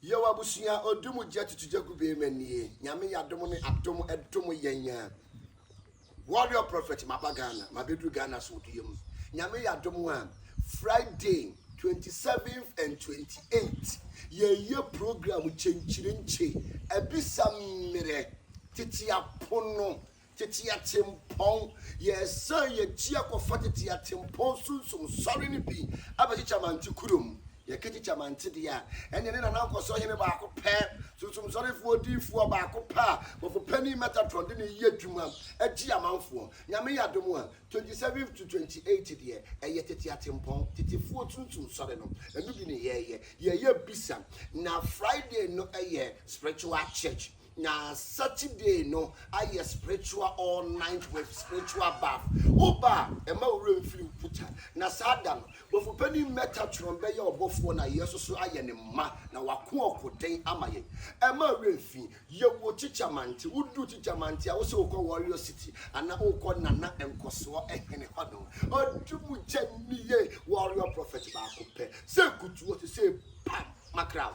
Yawabusia odumu jet to Jakube meni. Nyame yadomo ne atomo edomo yenya. Warrior prophet Mapagana, Mabedu Ghana Sodium. Nyame yadomo Friday 27th and 28th. Ye program chenchirenche. Ebisam mere. Titia pono. Titia timpon. Yes, sir, ye chia kofa titia timpon sun sorry ni bi. Abachicha manti kurum. Ye keticha manti dia. And then na ko so hene ba ko pe. Susum sorry for difu ba ko pa. But for penny metatron din ye dwuma. Agi amanfo. Nyame yadomo 27th to 28th dia. Eye titia timpon. Titifo sunsun sorry no. Enu bi ne ye bisa. Na Friday no eye spiritual church. Na Saturday no aye spiritual all night with spiritual bath. Oba ema ure mfiri puta. Na sada no bofu pani metatron be ye obofo na yeso so aye ne ma na wako okoden amaye. Ema ure mfi ye wo chichamanti udu chichamanti a wo se ukọ Warrior City ana ukọ nana enkoso ehene hodo. Odumu jeniye Warrior Prophet ba ko pe. Se kutu o se pam makraw.